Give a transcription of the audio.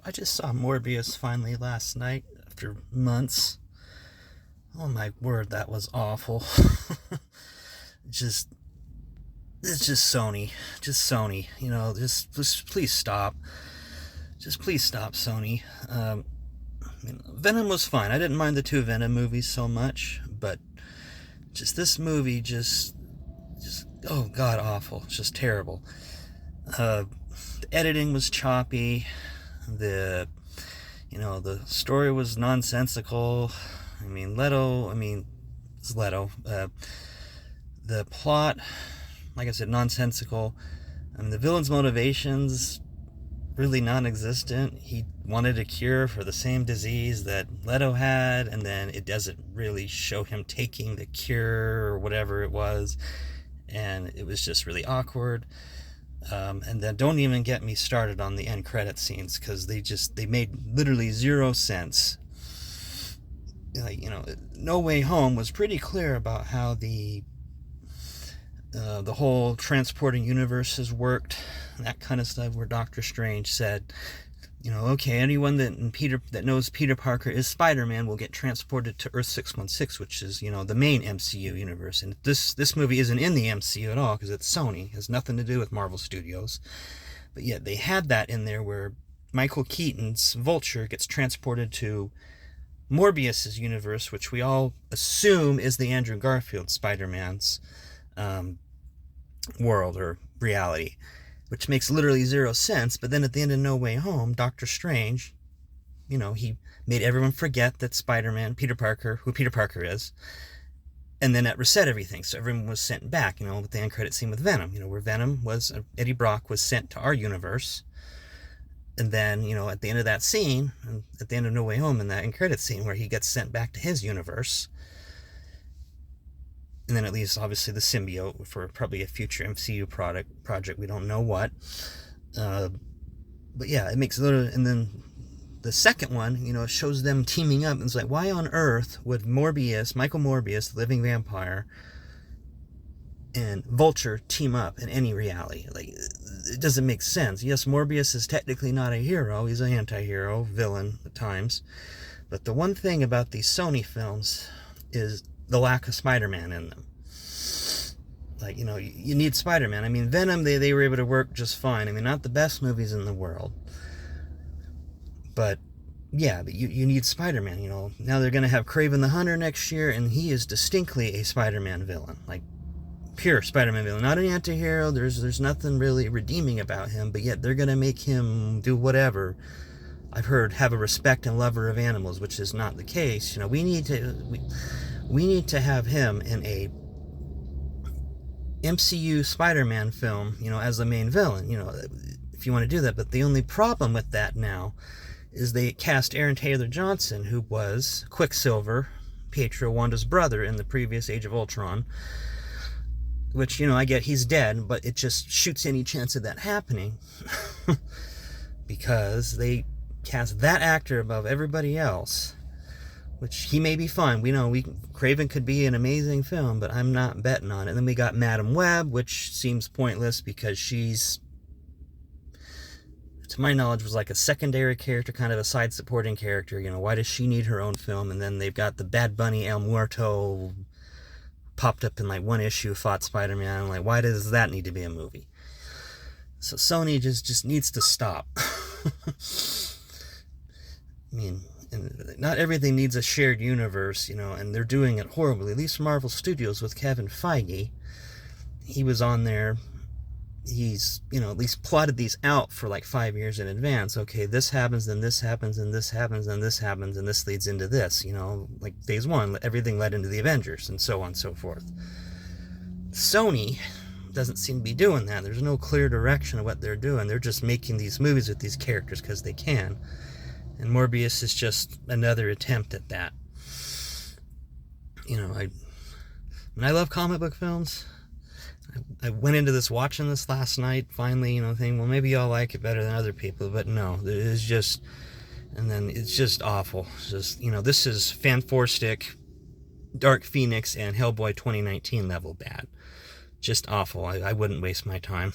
I just saw Morbius finally last night after months. Oh my word, that was awful. just it's just Sony. Just Sony. Just please stop. Just please stop, Sony. Venom was fine. I didn't mind the two Venom movies so much, but just this movie just oh god awful. It's just terrible. The editing was choppy. The story was nonsensical. It's Leto. The plot, like I said, nonsensical. The villain's motivations, really non-existent. He wanted a cure for the same disease that Leto had, and then it doesn't really show him taking the cure or whatever it was, and it was just really awkward. And then don't even get me started on the end credit scenes, because they made literally zero sense. No Way Home was pretty clear about how the whole transporting universes worked, that kind of stuff, where Doctor Strange said, okay, anyone that knows Peter Parker is Spider-Man will get transported to Earth 616, which is, the main MCU universe. And this movie isn't in the MCU at all, because it's Sony. It has nothing to do with Marvel Studios. But yet they had that in there, where Michael Keaton's Vulture gets transported to Morbius's universe, which we all assume is the Andrew Garfield Spider-Man's world or reality, which makes literally zero sense. But then at the end of No Way Home, Doctor Strange, he made everyone forget that Spider-Man, who Peter Parker is, and then that reset everything. So everyone was sent back, with the end credit scene with Venom, where Eddie Brock was sent to our universe. And then, at the end of that scene, at the end of No Way Home, in that end credit scene where he gets sent back to his universe, and then it leaves, obviously, the symbiote for probably a future MCU project. We don't know what. But yeah, it makes a little... And then the second one, shows them teaming up. And it's like, why on earth would Michael Morbius, the Living Vampire, and Vulture team up in any reality? Like, it doesn't make sense. Yes, Morbius is technically not a hero. He's an anti-hero, villain at times. But the one thing about these Sony films is the lack of Spider-Man in them. Like, you need Spider-Man. Venom, they were able to work just fine. Not the best movies in the world. But, yeah, but you need Spider-Man, Now they're going to have Kraven the Hunter next year, and he is distinctly a Spider-Man villain. Like, pure Spider-Man villain. Not an anti-hero. There's nothing really redeeming about him, but yet they're going to make him do whatever. I've heard have a respect and lover of animals, which is not the case. We need to have him in a MCU Spider-Man film, as the main villain, if you want to do that. But the only problem with that now is they cast Aaron Taylor Johnson, who was Quicksilver, Pietro Wanda's brother in the previous Age of Ultron, which, I get he's dead, but it just shoots any chance of that happening because they cast that actor above everybody else. Which he may be fine. Kraven could be an amazing film, but I'm not betting on it. And then we got Madam Web, which seems pointless because she's, to my knowledge, was like a secondary character, kind of a side supporting character. Why does she need her own film? And then they've got the Bad Bunny El Muerto popped up in like one issue, fought Spider-Man. Like, why does that need to be a movie? So Sony just needs to stop. And not everything needs a shared universe, and they're doing it horribly. At least Marvel Studios with Kevin Feige, he was on there. He's, at least plotted these out for like 5 years in advance. Okay, this happens, then this happens, and this happens, and this happens, and this leads into this. Like phase one, everything led into the Avengers, and so on and so forth. Sony doesn't seem to be doing that. There's no clear direction of what they're doing. They're just making these movies with these characters because they can. And Morbius is just another attempt at that. I love comic book films. I went into this watching this last night, finally, thinking, well, maybe I'll like it better than other people. But no, it's just, and then it's just awful. It's just, this is Fanforstic, Dark Phoenix, and Hellboy 2019 level bad. Just awful. I wouldn't waste my time.